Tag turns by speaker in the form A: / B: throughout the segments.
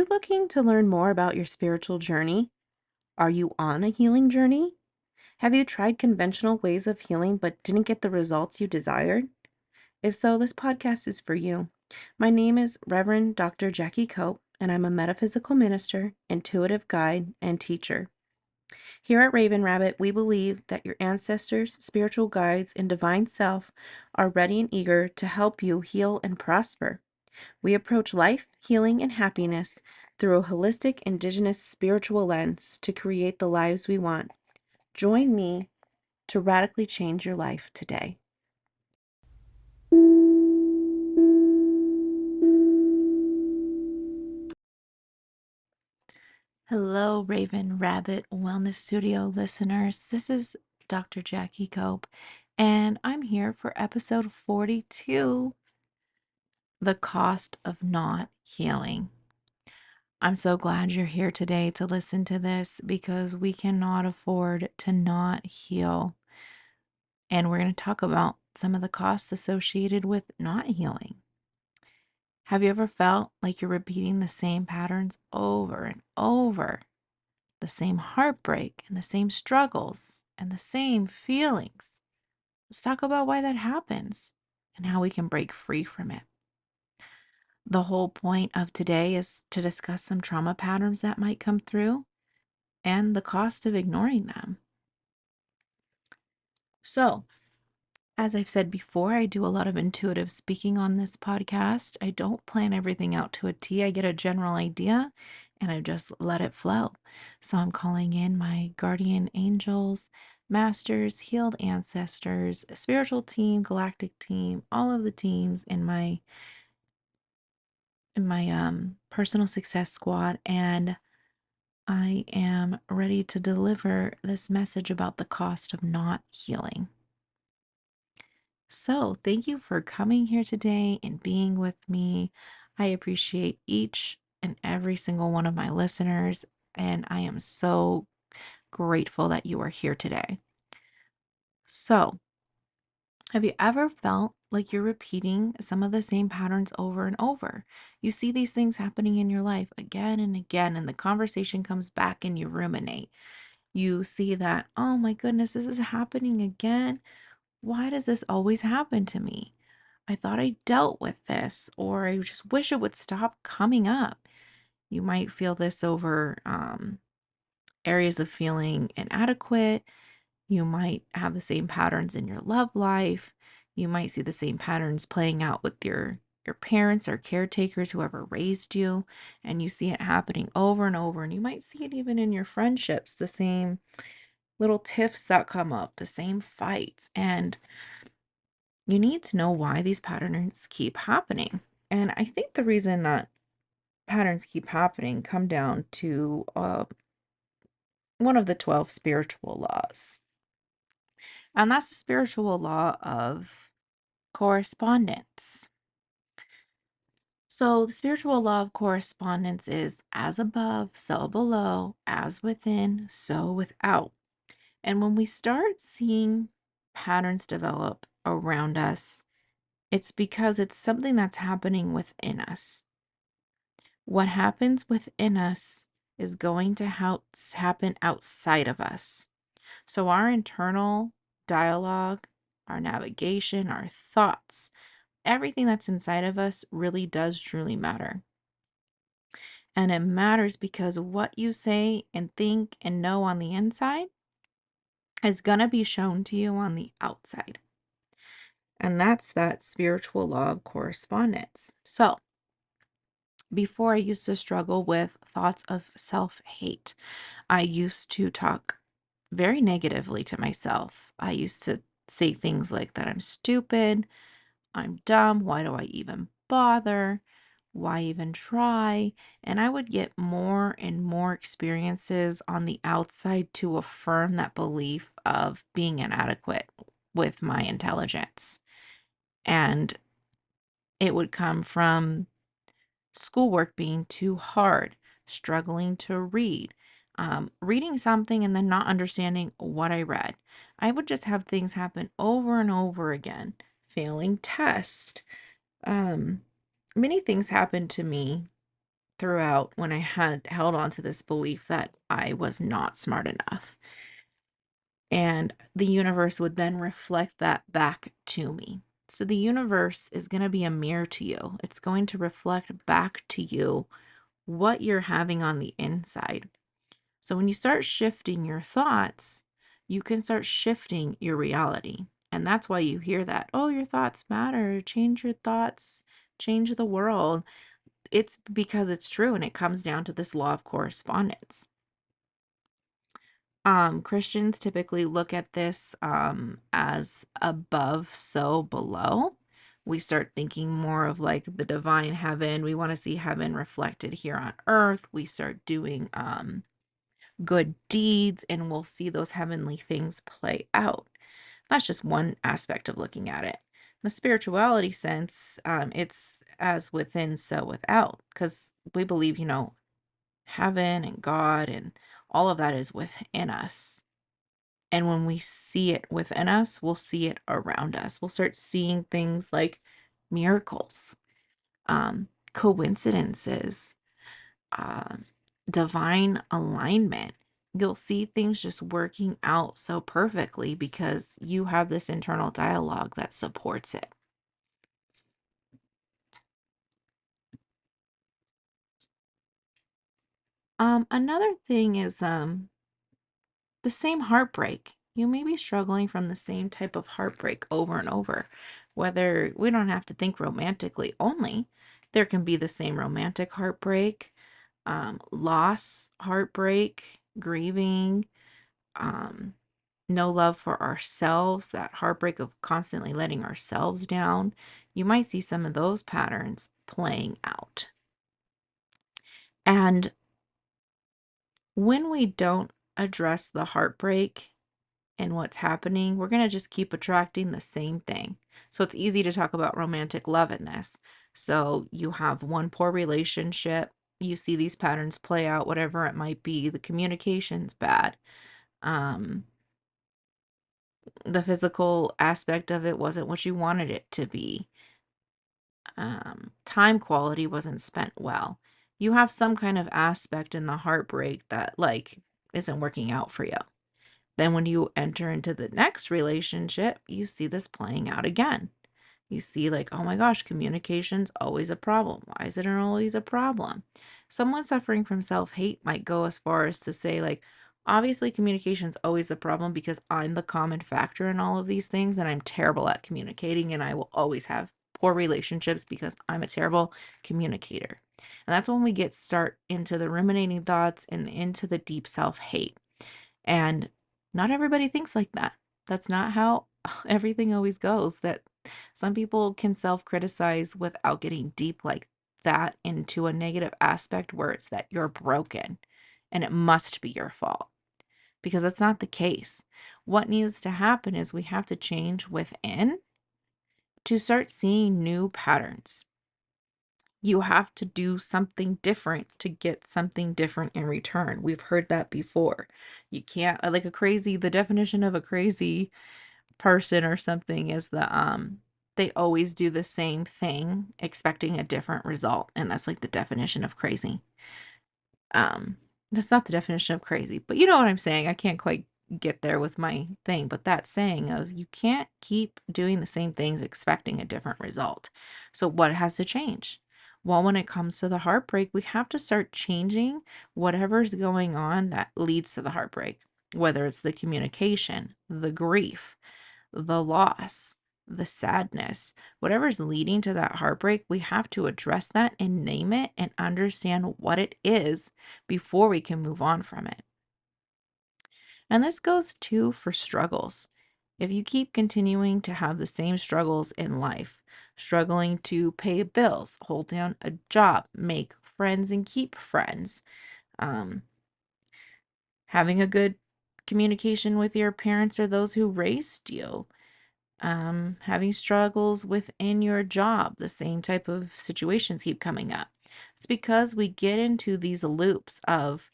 A: you looking to learn more about your spiritual journey? Are you on a healing journey? Have you tried conventional ways of healing but didn't get the results you desired? If so, this podcast is for you. My name is Reverend Dr. Jackie Cope, and I'm a metaphysical minister, intuitive guide, and teacher. Here at Raven Rabbit, we believe that your ancestors, spiritual guides, and divine self are ready and eager to help you heal and prosper. We approach life, healing, and happiness through a holistic, indigenous spiritual lens to create the lives we want. Join me to radically change your life today. Hello, Raven Rabbit Wellness Studio listeners. This is Dr. Jackie Cope, and I'm here for episode 42, The Cost of Not Healing. I'm so glad you're here today to listen to this because we cannot afford to not heal. And we're going to talk about some of the costs associated with not healing. Have you ever felt like you're repeating the same patterns over and over? The same heartbreak and the same struggles and the same feelings? Let's talk about why that happens and how we can break free from it. The whole point of today is to discuss some trauma patterns that might come through and the cost of ignoring them. So, as I've said before, I do a lot of intuitive speaking on this podcast. I don't plan everything out to a T. I get a general idea and I just let it flow. So I'm calling in my guardian angels, masters, healed ancestors, spiritual team, galactic team, all of the teams in my personal success squad, and I am ready to deliver this message about the cost of not healing. So, thank you for coming here today and being with me. I appreciate each and every single one of my listeners, and I am so grateful that you are here today. So, have you ever felt like you're repeating some of the same patterns over and over? You see these things happening in your life again and again, and the conversation comes back and you ruminate. You see that, oh my goodness, this is happening again. Why does this always happen to me? I thought I dealt with this, or I just wish it would stop coming up. You might feel this over areas of feeling inadequate. You might have the same patterns in your love life. You might see the same patterns playing out with your parents or caretakers, whoever raised you, and you see it happening over and over. And you might see it even in your friendships, the same little tiffs that come up, the same fights. And you need to know why these patterns keep happening. And I think the reason that patterns keep happening come down to one of the 12 spiritual laws. And that's the spiritual law of correspondence. So, the spiritual law of correspondence is as above, so below, as within, so without. And when we start seeing patterns develop around us, it's because it's something that's happening within us. What happens within us is going to happen outside of us. So, our internal dialogue, our navigation, our thoughts, everything that's inside of us really does truly matter. And it matters because what you say and think and know on the inside is going to be shown to you on the outside. And that's that spiritual law of correspondence. So, before I used to struggle with thoughts of self-hate. I used to talk very negatively to myself. I used to say things like that I'm stupid, I'm dumb, why do I even bother? Why even try? And I would get more and more experiences on the outside to affirm that belief of being inadequate with my intelligence. And it would come from schoolwork being too hard, struggling to read, reading something and then not understanding what I read. I would just have things happen over and over again, failing tests. Um, Many things happened to me throughout when I had held on to this belief that I was not smart enough. And the universe would then reflect that back to me. So the universe is going to be a mirror to you. It's going to reflect back to you what you're having on the inside. So when you start shifting your thoughts, you can start shifting your reality. And that's why you hear that, oh, your thoughts matter. Change your thoughts, change the world. It's because it's true and it comes down to this law of correspondence. Christians typically look at this as above, so below. We start thinking more of like the divine heaven. We want to see heaven reflected here on earth. We start doing good deeds and we'll see those heavenly things play out. That's just one aspect of looking at it. In the spirituality sense, it's as within, so without, because we believe, heaven and God and all of that is within us. And when we see it within us, we'll see it around us. We'll start seeing things like miracles, coincidences, um, divine alignment. You'll see things just working out so perfectly because you have this internal dialogue that supports it. Another thing is the same heartbreak. You may be struggling from the same type of heartbreak over and over. Whether we don't have to think romantically only, there can be the same romantic heartbreak, loss, heartbreak, grieving, um, no love for ourselves, that heartbreak of constantly letting ourselves down. You might see some of those patterns playing out. And when we don't address the heartbreak and what's happening, we're going to just keep attracting the same thing. So it's easy to talk about romantic love in this. So you have one poor relationship, you see these patterns play out, whatever it might be. The communication's bad. Um, the physical aspect of it wasn't what you wanted it to be. Time quality wasn't spent well. You have some kind of aspect in the heartbreak that like isn't working out for you. Then when you enter into the next relationship, you see this playing out again. You see, like, oh my gosh, communication's always a problem. Why is it always a problem? Someone suffering from self-hate might go as far as to say, like, obviously communication's always a problem because I'm the common factor in all of these things and I'm terrible at communicating and I will always have poor relationships because I'm a terrible communicator. And that's when we get start into the ruminating thoughts and into the deep self-hate. And not everybody thinks like that. That's not how everything always goes. That some people can self-criticize without getting deep like that into a negative aspect where it's that you're broken and it must be your fault because that's not the case. What needs to happen is we have to change within to start seeing new patterns. You have to do something different to get something different in return. We've heard that before. You can't like a crazy the definition of a crazy person or something is they always do the same thing expecting a different result, and that's like the definition of crazy. Um, that's not the definition of crazy, but you know what I'm saying. I can't quite get there with my thing, but that saying of you can't keep doing the same things expecting a different result. So what has to change? Well, when it comes to the heartbreak, we have to start changing whatever's going on that leads to the heartbreak, whether it's the communication, the grief, the loss, the sadness, whatever's leading to that heartbreak, we have to address that and name it and understand what it is before we can move on from it. And this goes too for struggles. If you keep continuing to have the same struggles in life, struggling to pay bills, hold down a job, make friends and keep friends, um, having a good communication with your parents or those who raised you, having struggles within your job, the same type of situations keep coming up. It's because we get into these loops of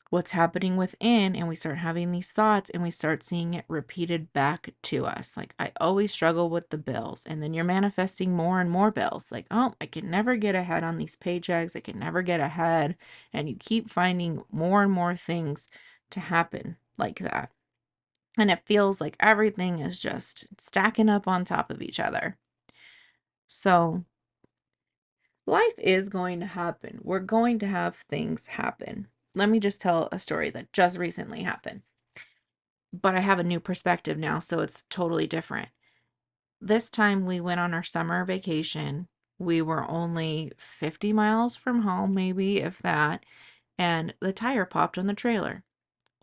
A: what's happening within, and we start having these thoughts and we start seeing it repeated back to us. Like, I always struggle with the bills, and then you're manifesting more and more bills. Like, oh, I can never get ahead on these paychecks, I can never get ahead. And you keep finding more and more things to happen like that, and it feels like everything is just stacking up on top of each other. So life is going to happen. We're going to have things happen. Let me just tell a story that just recently happened. But I have a new perspective now, so it's totally different. This time we went on our summer vacation. We were only 50 miles from home, maybe if that, and the tire popped on the trailer.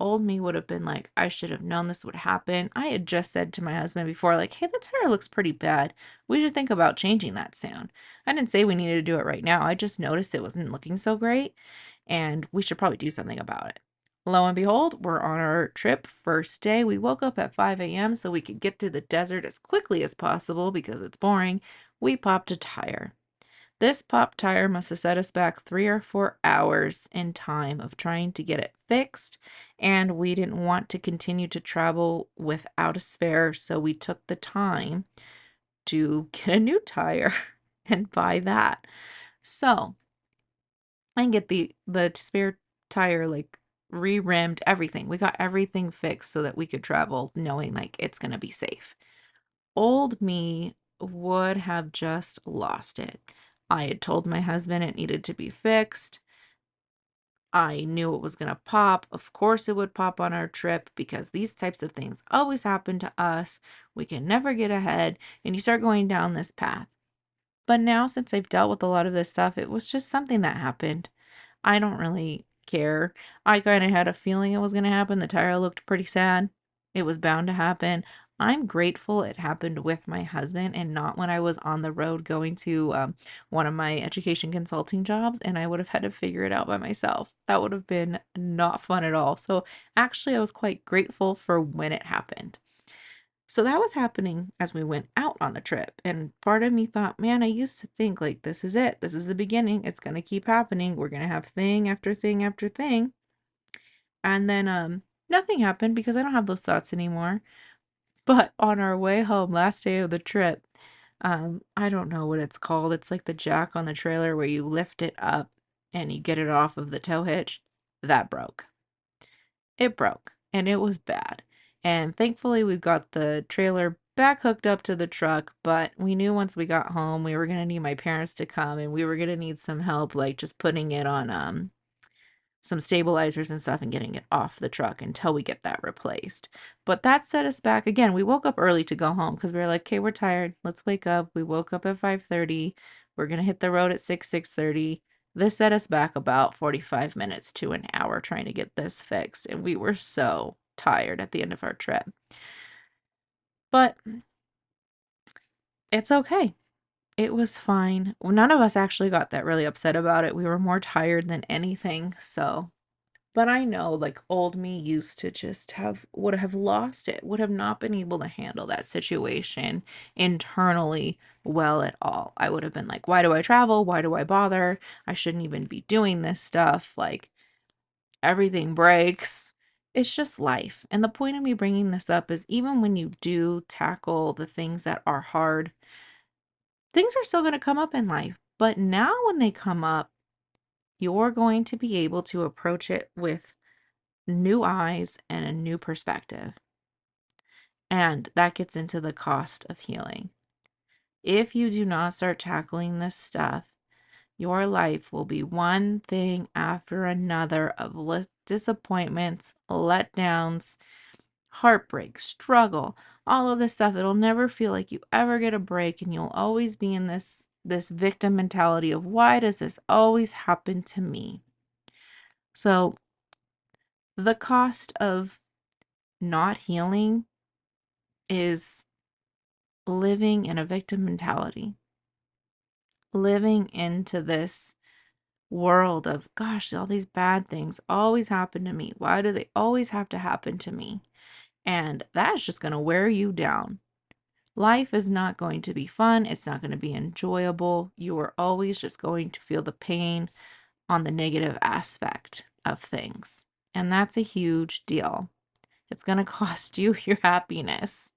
A: Old me would have been like, I should have known this would happen. I had just said to my husband before, like, hey, the tire looks pretty bad. We should think about changing that soon. I didn't say we needed to do it right now. I just noticed it wasn't looking so great and we should probably do something about it. Lo and behold, we're on our trip. First day, we woke up at 5 a.m. so we could get through the desert as quickly as possible because it's boring. We popped a tire. This pop tire must have set us back 3 or 4 hours in time of trying to get it fixed, and we didn't want to continue to travel without a spare, so we took the time to get a new tire and buy that. So I can get the spare tire like re-rimmed, everything. We got everything fixed so that we could travel knowing like it's gonna be safe. Old me would have just lost it. I had told my husband it needed to be fixed. I knew it was going to pop. Of course, it would pop on our trip because these types of things always happen to us. We can never get ahead, and you start going down this path. But now, since I've dealt with a lot of this stuff, it was just something that happened. I don't really care. I kind of had a feeling it was going to happen. The tire looked pretty sad. It was bound to happen. I'm grateful it happened with my husband and not when I was on the road going to one of my education consulting jobs and I would have had to figure it out by myself. That would have been not fun at all. So actually, I was quite grateful for when it happened. So that was happening as we went out on the trip. And part of me thought, man, I used to think like this is it. This is the beginning. It's going to keep happening. We're going to have thing after thing after thing. And then nothing happened because I don't have those thoughts anymore. But on our way home last day of the trip, I don't know what it's called. It's like the jack on the trailer where you lift it up and you get it off of the tow hitch. That broke. It broke, and it was bad. And thankfully, we got the trailer back hooked up to the truck, but we knew once we got home, we were gonna need my parents to come and we were gonna need some help, like just putting it on some stabilizers and stuff and getting it off the truck until we get that replaced. But that set us back again. We woke up early to go home because we were like, okay, we're tired. Let's wake up. We woke up at 5:30. We're gonna hit the road at 6:30. This set us back about 45 minutes to an hour trying to get this fixed. And we were so tired at the end of our trip. But it's okay. It was fine. Well, none of us actually got that really upset about it. We were more tired than anything. So but I know, like, old me used to just would have lost it, would have not been able to handle that situation internally well at all. I would have been like, why do I travel? Why do I bother? I shouldn't even be doing this stuff. Like, everything breaks. It's just life. And the point of me bringing this up is even when you do tackle the things that are hard, things are still going to come up in life. But now when they come up, you're going to be able to approach it with new eyes and a new perspective. And that gets into the cost of healing. If you do not start tackling this stuff, your life will be one thing after another of disappointments, letdowns, heartbreak, struggle, all of this stuff. It'll never feel like you ever get a break and you'll always be in this victim mentality of why does this always happen to me? So, the cost of not healing is living in a victim mentality, living into this world of, gosh, all these bad things always happen to me. Why do they always have to happen to me? And that's just going to wear you down. Life is not going to be fun. It's not going to be enjoyable. You are always just going to feel the pain on the negative aspect of things. And that's a huge deal. It's going to cost you your happiness.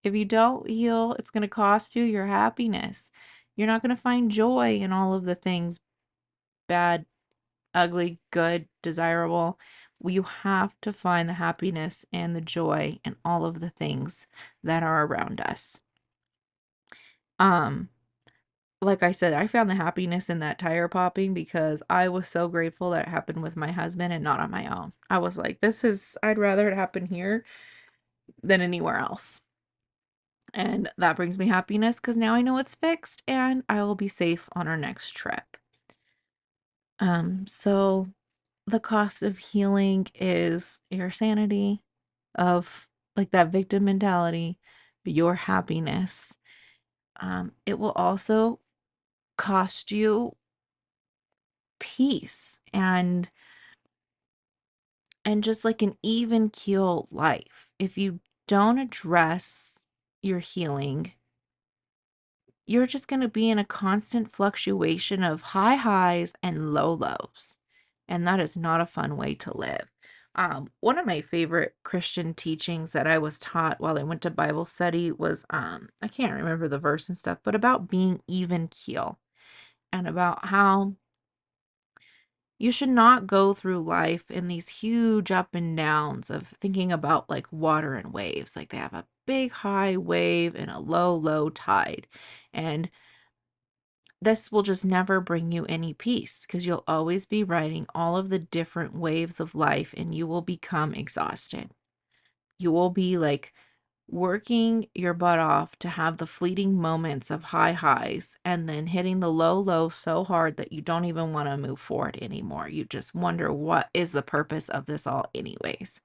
A: If you don't heal, it's going to cost you your happiness. You're not going to find joy in all of the things bad, ugly, good, desirable. You have to find the happiness and the joy in all of the things that are around us. Um, like I said, I found the happiness in that tire popping because I was so grateful that it happened with my husband and not on my own. I was like, I'd rather it happen here than anywhere else. And that brings me happiness because now I know it's fixed and I will be safe on our next trip. So the cost of healing is your sanity, of like that victim mentality, your happiness. It will also cost you peace and just like an even keel life. If you don't address your healing, you're just going to be in a constant fluctuation of high highs and low lows. And that is not a fun way to live. One of my favorite Christian teachings that I was taught while I went to Bible study was, I can't remember the verse and stuff, but about being even keel and about how you should not go through life in these huge up and downs of thinking about like water and waves. Like they have a big high wave and a low tide. And this will just never bring you any peace because you'll always be riding all of the different waves of life and you will become exhausted. You will be like working your butt off to have the fleeting moments of high highs and then hitting the low so hard that you don't even want to move forward anymore. You just wonder what is the purpose of this all anyways.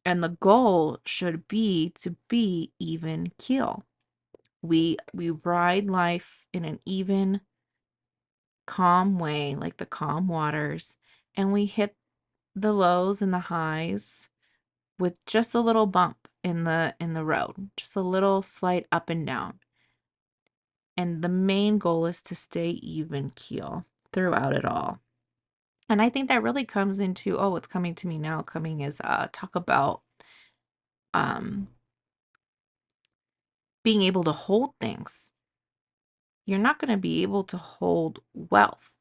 A: And the goal should be to be even keel. We ride life in an even calm way, like the calm waters, and we hit the lows and the highs with just a little bump in the road, just a little slight up and down. And the main goal is to stay even keel throughout it all. And I think that really comes into, oh, what's coming to me now coming is talk about um being able to hold things. You're not going to be able to hold wealth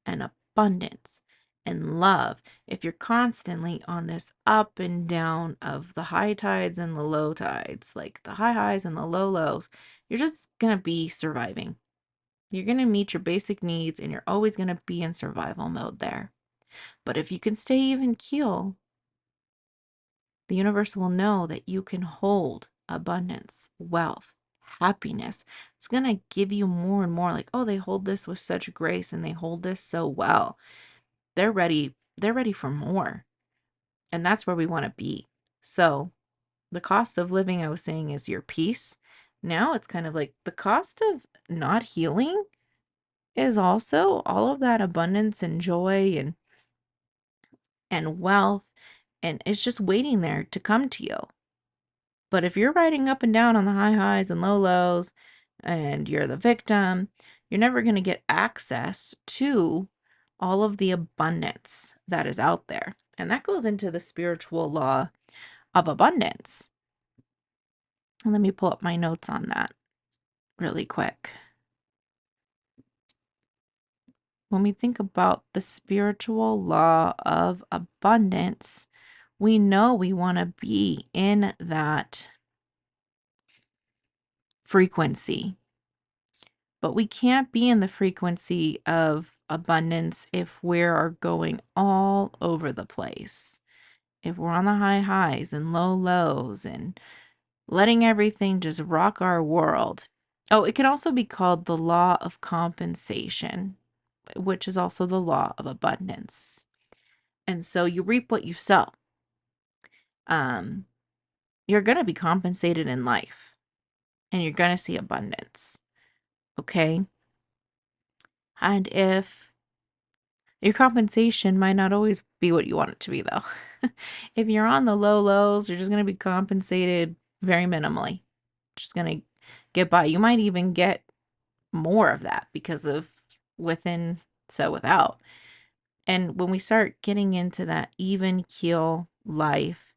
A: and abundance and love if you're constantly on this up and down of the high tides and the low tides, like the high highs and the low lows. You're just going to be surviving. You're going to meet your basic needs and you're always going to be in survival mode there. But if you can stay even keel, the universe will know that you can hold abundance, wealth, happiness. It's going to give you more and more like, oh, they hold this with such grace and they hold this so well. They're ready. They're ready for more. And that's where we want to be. So the cost of living, I was saying, is your peace. Now it's kind of like the cost of not healing is also all of that abundance and joy and wealth, and it's just waiting there to come to you. But if you're riding up and down on the high highs and low lows and you're the victim, you're never going to get access to all of the abundance that is out there. And that goes into the spiritual law of abundance. And let me pull up my notes on that really quick. When we think about the spiritual law of abundance, we know we want to be in that frequency. But we can't be in the frequency of abundance if we are going all over the place. If we're on the high highs and low lows and letting everything just rock our world. Oh, it can also be called the law of compensation, which is also the law of abundance. And so you reap what you sow. You're going to be compensated in life and you're going to see abundance. Okay? And if your compensation might not always be what you want it to be, though. If you're on the low lows, you're just going to be compensated very minimally. Just going to get by. You might even get more of that because of within, so without. And when we start getting into that even keel life,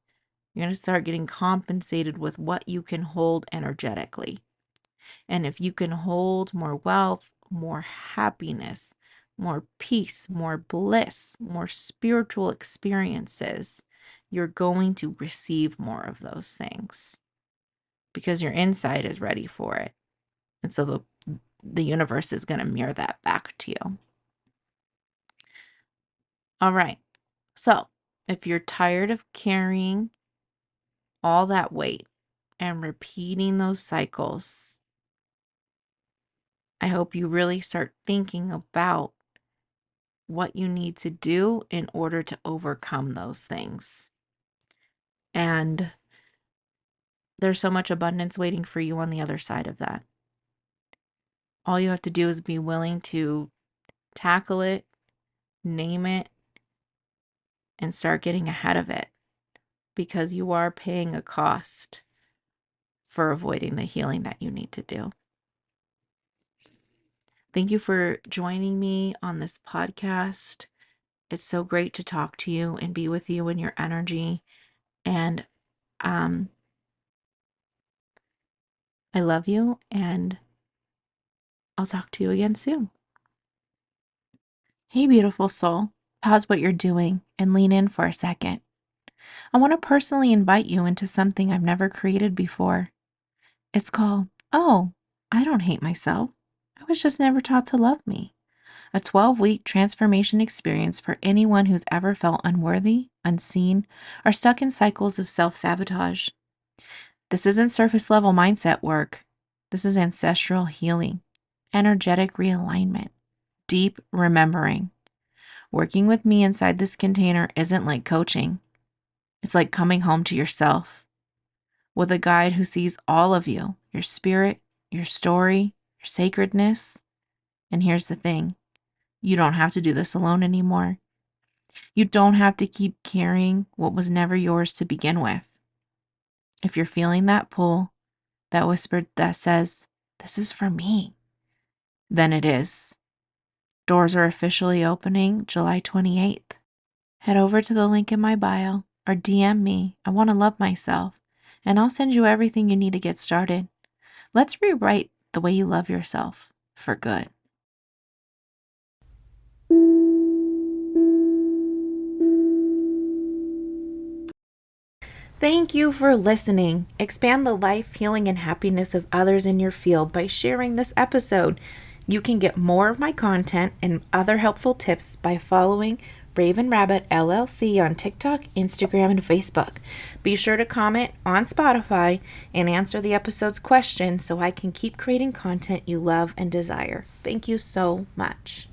A: you're going to start getting compensated with what you can hold energetically. And if you can hold more wealth, more happiness, more peace, more bliss, more spiritual experiences, you're going to receive more of those things because your inside is ready for it. And so the universe is going to mirror that back to you. All right. So if you're tired of carrying all that weight and repeating those cycles, I hope you really start thinking about what you need to do in order to overcome those things. And there's so much abundance waiting for you on the other side of that. All you have to do is be willing to tackle it, name it, and start getting ahead of it, because you are paying a cost for avoiding the healing that you need to do. Thank you for joining me on this podcast. It's so great to talk to you and be with you in your energy. And I love you, and I'll talk to you again soon. Hey, beautiful soul. Pause what you're doing and lean in for a second. I want to personally invite you into something I've never created before. It's called, Oh, I Don't Hate Myself. I was just never taught to love me. A 12-week transformation experience for anyone who's ever felt unworthy, unseen, or stuck in cycles of self-sabotage. This isn't surface level mindset work. This is ancestral healing, energetic realignment, deep remembering. Working with me inside this container isn't like coaching. It's like coming home to yourself with a guide who sees all of you, your spirit, your story, your sacredness. And here's the thing. You don't have to do this alone anymore. You don't have to keep carrying what was never yours to begin with. If you're feeling that pull, that whisper that says, this is for me, then it is. Doors are officially opening July 28th. Head over to the link in my bio or DM me. I want to love myself, and I'll send you everything you need to get started. Let's rewrite the way you love yourself for good. Thank you for listening. Expand the life, healing, and happiness of others in your field by sharing this episode. You can get more of my content and other helpful tips by following Raven Rabbit LLC on TikTok, Instagram, and Facebook. Be sure to comment on Spotify and answer the episode's question so I can keep creating content you love and desire. Thank you so much.